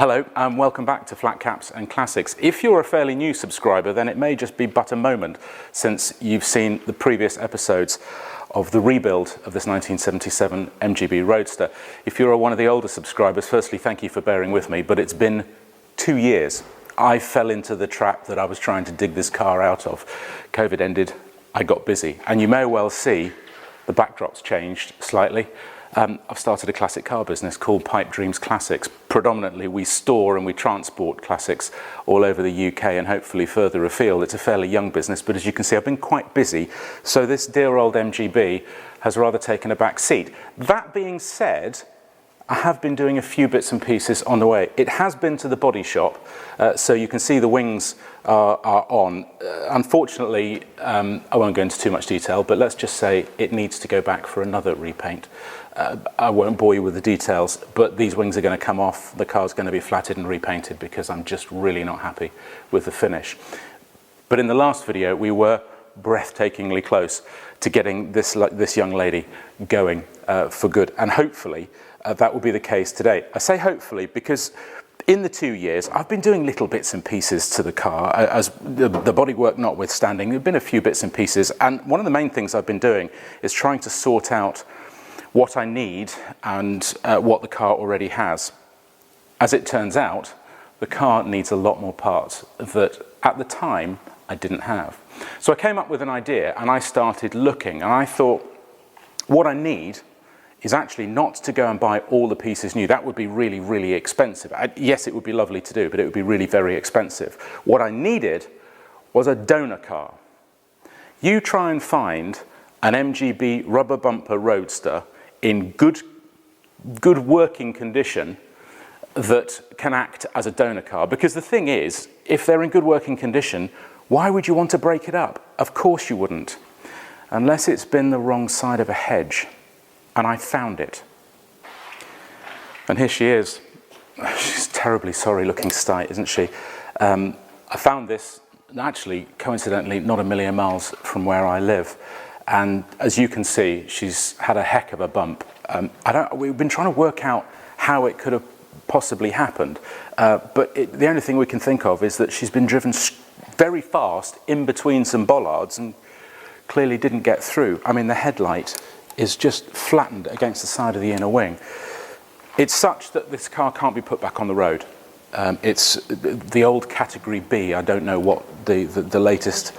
Hello and welcome back to Flat Caps and Classics. If you're a fairly new subscriber, then it may just be but a moment since you've seen the previous episodes of the rebuild of this 1977 MGB Roadster. If you're one of the older subscribers, firstly, thank you for bearing with me, but it's been 2 years. I fell into the trap that I was trying to dig this car out of. COVID ended, I got busy, and you may well see the backdrop's changed slightly. I've started a classic car business called Pipe Dreams Classics. Predominantly we store and we transport classics all over the UK and hopefully further afield. It's a fairly young business, but as you can see I've been quite busy, so this dear old MGB has rather taken a back seat. That being said, I have been doing a few bits and pieces on the way. It has been to the body shop, so you can see the wings are on. Unfortunately, I won't go into too much detail, but let's just say it needs to go back for another repaint. I won't bore you with the details, but these wings are going to come off, the car's going to be flatted and repainted because I'm just really not happy with the finish. But in the last video, we were breathtakingly close to getting this young lady going for good, and hopefully that will be the case today. I say hopefully because in the 2 years I've been doing little bits and pieces to the car, as the bodywork notwithstanding. There have been a few bits and pieces, and one of the main things I've been doing is trying to sort out what I need and what the car already has. As it turns out, the car needs a lot more parts that at the time I didn't have. So I came up with an idea and I started looking, and I thought what I need is actually not to go and buy all the pieces new. That would be really, really expensive. Yes, it would be lovely to do, but it would be really very expensive. What I needed was a donor car. You try and find an MGB rubber bumper Roadster in good working condition that can act as a donor car. Because the thing is, if they're in good working condition, why would you want to break it up? Of course you wouldn't, unless it's been the wrong side of a hedge. And I found it. And here she is. She's terribly sorry looking sight, isn't she? I found this, actually, coincidentally, not a million miles from where I live. And as you can see, she's had a heck of a bump. We've been trying to work out how it could have possibly happened. But the only thing we can think of is that she's been driven very fast in between some bollards and clearly didn't get through. I mean, the headlight is just flattened against the side of the inner wing. It's such that this car can't be put back on the road. It's the old category B. I don't know what the latest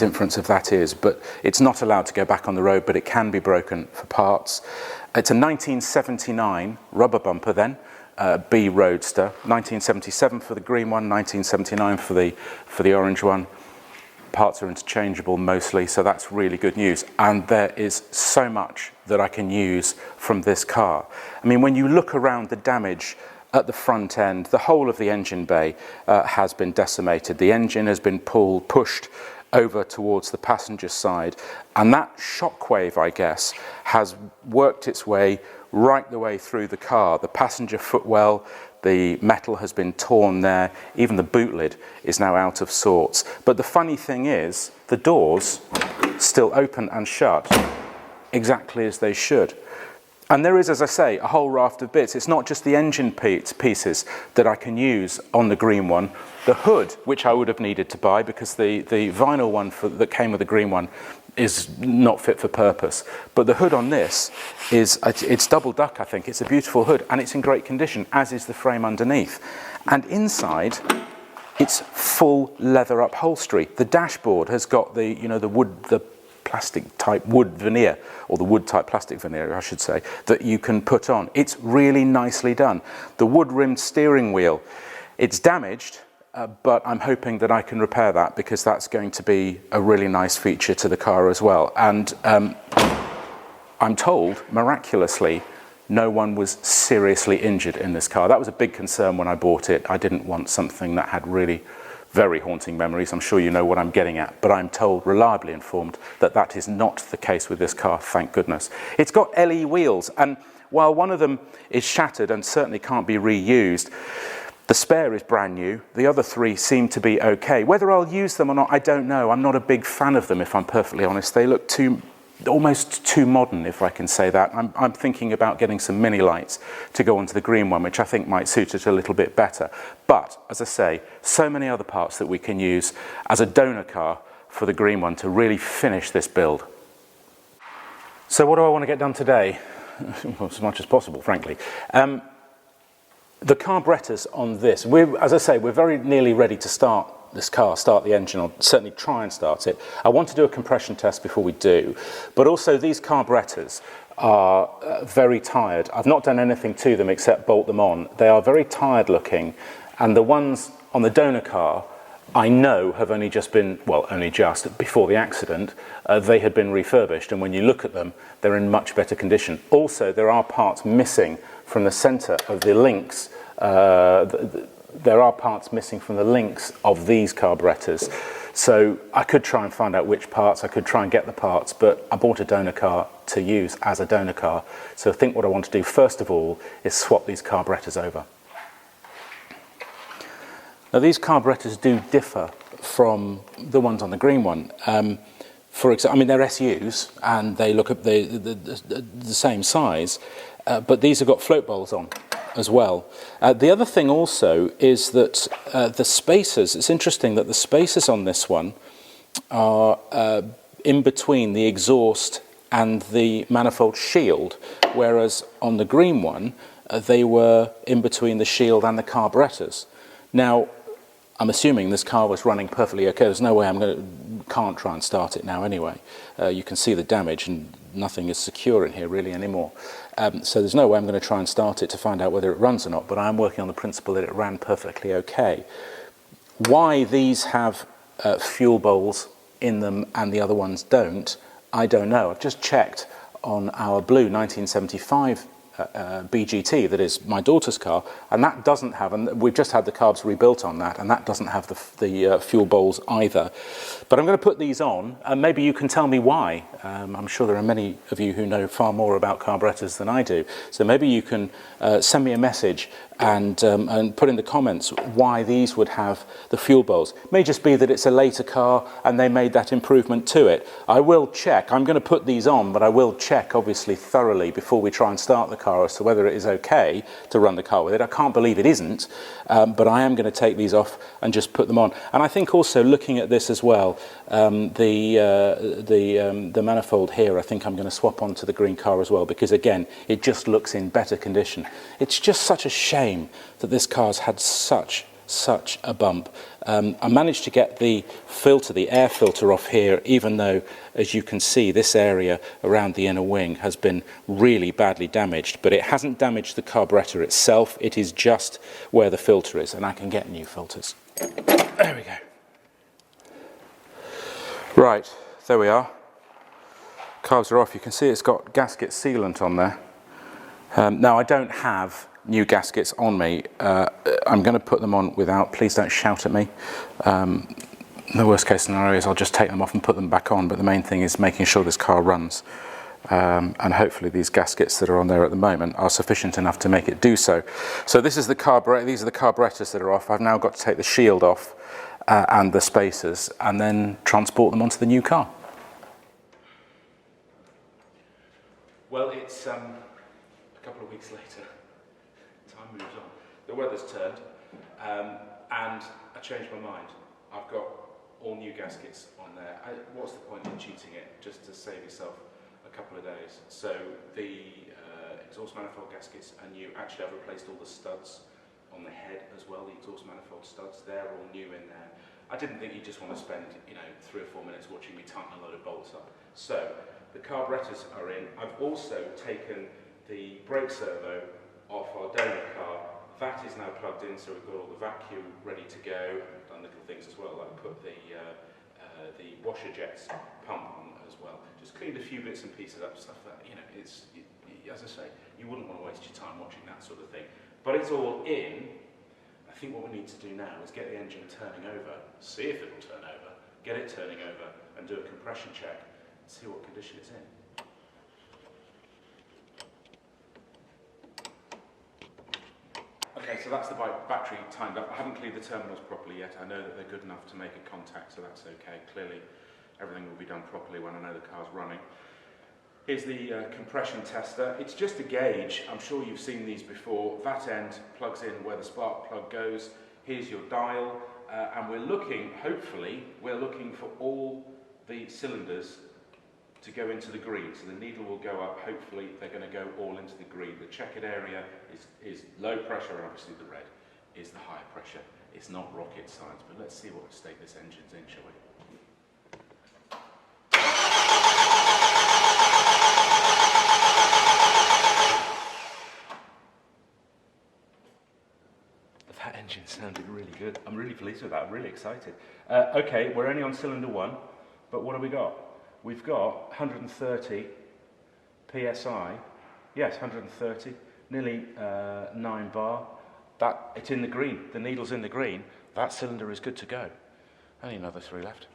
inference of that is, but it's not allowed to go back on the road, but it can be broken for parts. It's a 1979 rubber bumper then, B Roadster, 1977 for the green one, 1979 for the orange one. Parts are interchangeable mostly, so that's really good news. And there is so much that I can use from this car. I mean, when you look around the damage at the front end, the whole of the engine bay has been decimated. The engine has been pushed over towards the passenger side, and that shockwave, I guess, has worked its way right the way through the car. The passenger footwell, the metal has been torn there, even the boot lid is now out of sorts. But the funny thing is, the doors still open and shut exactly as they should. And there is, as I say, a whole raft of bits. It's not just the engine pieces that I can use on the green one. The hood, which I would have needed to buy because the vinyl one that came with the green one is not fit for purpose. But the hood on this it's double duck, I think. It's a beautiful hood and it's in great condition, as is the frame underneath. And inside, it's full leather upholstery. The dashboard has got the plastic type wood veneer, or the wood type plastic veneer, I should say, that you can put on. It's really nicely done. The wood rimmed steering wheel, it's damaged, but I'm hoping that I can repair that because that's going to be a really nice feature to the car as well. And I'm told, miraculously, no one was seriously injured in this car. That was a big concern when I bought it. I didn't want something that had really very haunting memories. I'm sure you know what I'm getting at, but I'm told, reliably informed, that that is not the case with this car, thank goodness. It's got LE wheels, and while one of them is shattered and certainly can't be reused, the spare is brand new. The other three seem to be okay. Whether I'll use them or not, I don't know. I'm not a big fan of them, if I'm perfectly honest. They look too almost too modern, if I can say that. I'm thinking about getting some mini lights to go onto the green one, which I think might suit it a little bit better. But, as I say, so many other parts that we can use as a donor car for the green one to really finish this build. So what do I want to get done today? Well, as much as possible, frankly. The carburetors on this, as I say, we're very nearly ready to start this car, start the engine, or certainly try and start it. I want to do a compression test before we do, but also these carburetors are very tired. I've not done anything to them except bolt them on. They are very tired looking, and the ones on the donor car I know have only just been, well, only just, before the accident, they had been refurbished, and when you look at them, they're in much better condition. Also, there are parts missing from the centre of the links. There are parts missing from the links of these carburetors. So I could try and find out which parts, I could try and get the parts, but I bought a donor car to use as a donor car. So I think what I want to do first of all is swap these carburetors over. Now these carburetors do differ from the ones on the green one. For example, I mean they're SUs and they look at the same size, but these have got float bowls on as well. The other thing also is that the spacers, it's interesting that the spacers on this one are in between the exhaust and the manifold shield, whereas on the green one they were in between the shield and the carburetors. Now, I'm assuming this car was running perfectly okay. There's no way can't try and start it now anyway. You can see the damage and nothing is secure in here really anymore. So there's no way I'm going to try and start it to find out whether it runs or not, but I'm working on the principle that it ran perfectly okay. Why these have fuel bowls in them and the other ones don't, I don't know. I've just checked on our blue 1975 BGT, that is my daughter's car, and that doesn't have, and we've just had the carbs rebuilt on that, and that doesn't have the fuel bowls either. But I'm going to put these on, and maybe you can tell me why. I'm sure there are many of you who know far more about carburetors than I do, so maybe you can send me a message and put in the comments why these would have the fuel bowls. It may just be that it's a later car and they made that improvement to it. I will check. I'm going to put these on, but I will check obviously thoroughly before we try and start the car as to whether it is okay to run the car with it. I can't believe it isn't, but I am going to take these off and just put them on. And I think also looking at this as well, the manifold here, I think I'm going to swap onto the green car as well, because again, it just looks in better condition. It's just such a shame that this car's had such a bump. I managed to get the filter, the air filter off here, even though, as you can see, this area around the inner wing has been really badly damaged, but it hasn't damaged the carburetor itself. It is just where the filter is, and I can get new filters. There we go. Right, there we are. Carbs are off. You can see it's got gasket sealant on there. Now I don't have new gaskets on me. I'm going to put them on without. Please don't shout at me. The worst case scenario is I'll just take them off and put them back on, but the main thing is making sure this car runs. And hopefully these gaskets that are on there at the moment are sufficient enough to make it do so. So this is the carburetor. These are the carburetors that are off. I've now got to take the shield off and the spacers and then transport them onto the new car. Well, it's a couple of weeks later. Time moves on. The weather's turned, and I changed my mind. I've got all new gaskets on there. What's the point in cheating it just to save yourself a couple of days? So the exhaust manifold gaskets are new. Actually, I've replaced all the studs on the head as well. The exhaust manifold studs, they're all new in there. I didn't think you'd just want to spend 3 or 4 minutes watching me tighten a load of bolts up. So the carburetors are in. I've also taken the brake servo off our donor car. That is now plugged in, so we've got all the vacuum ready to go. I've done little things as well, like put the washer jets pump on as well. Just cleaned a few bits and pieces up, stuff that, as I say, you wouldn't want to waste your time watching that sort of thing. But it's all in. I think what we need to do now is get the engine turning over, see if it'll turn over, get it turning over, and do a compression check, and see what condition it's in. Okay, so that's the battery timed up. I haven't cleaned the terminals properly yet. I know that they're good enough to make a contact, so that's okay. Clearly, everything will be done properly when I know the car's running. Here's the compression tester. It's just a gauge. I'm sure you've seen these before. That end plugs in where the spark plug goes. Here's your dial, and we're looking, hopefully, for all the cylinders to go into the green. So the needle will go up, hopefully they're going to go all into the green. The checkered area is low pressure, and obviously the red is the higher pressure. It's not rocket science, but let's see what state this engine's in, shall we? That engine sounded really good. I'm really pleased with that. I'm really excited. Okay, we're only on cylinder 1, but what have we got? We've got 130 psi. Yes, 130, nearly 9 bar. It's in the green. The needle's in the green. That cylinder is good to go. Only another 3 left.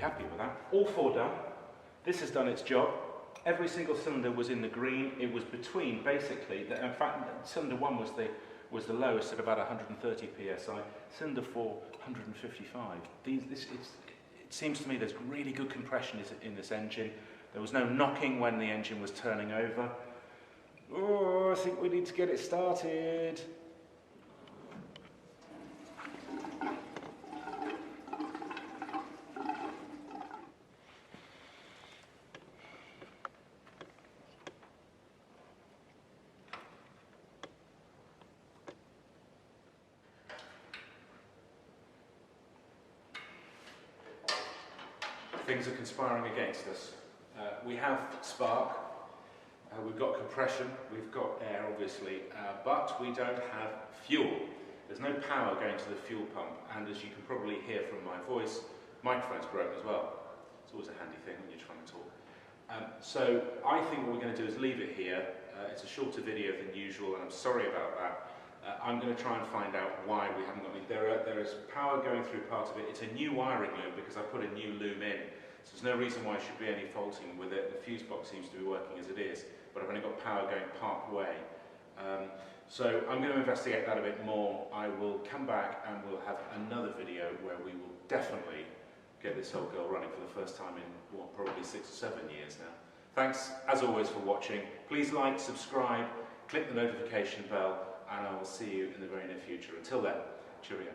Happy with that. All 4 done. This has done its job. Every single cylinder was in the green. It was between, basically, in fact, cylinder 1 was the lowest at about 130 psi. Cylinder 4, 155. It seems to me there's really good compression in this engine. There was no knocking when the engine was turning over. Oh, I think we need to get it started. Things are conspiring against us. We have spark, we've got compression, we've got air obviously, but we don't have fuel. There's no power going to the fuel pump, and as you can probably hear from my voice, microphone's broken as well. It's always a handy thing when you're trying to talk. So I think what we're going to do is leave it here. It's a shorter video than usual, and I'm sorry about that. I'm going to try and find out why we haven't got any. There is power going through part of it. It's a new wiring loom because I put a new loom in. So there's no reason why there should be any faulting with it. The fuse box seems to be working as it is, but I've only got power going part way. So I'm going to investigate that a bit more. I will come back and we'll have another video where we will definitely get this whole girl running for the first time in, what, probably 6 or 7 years now. Thanks, as always, for watching. Please like, subscribe, click the notification bell, and I will see you in the very near future. Until then, cheerio.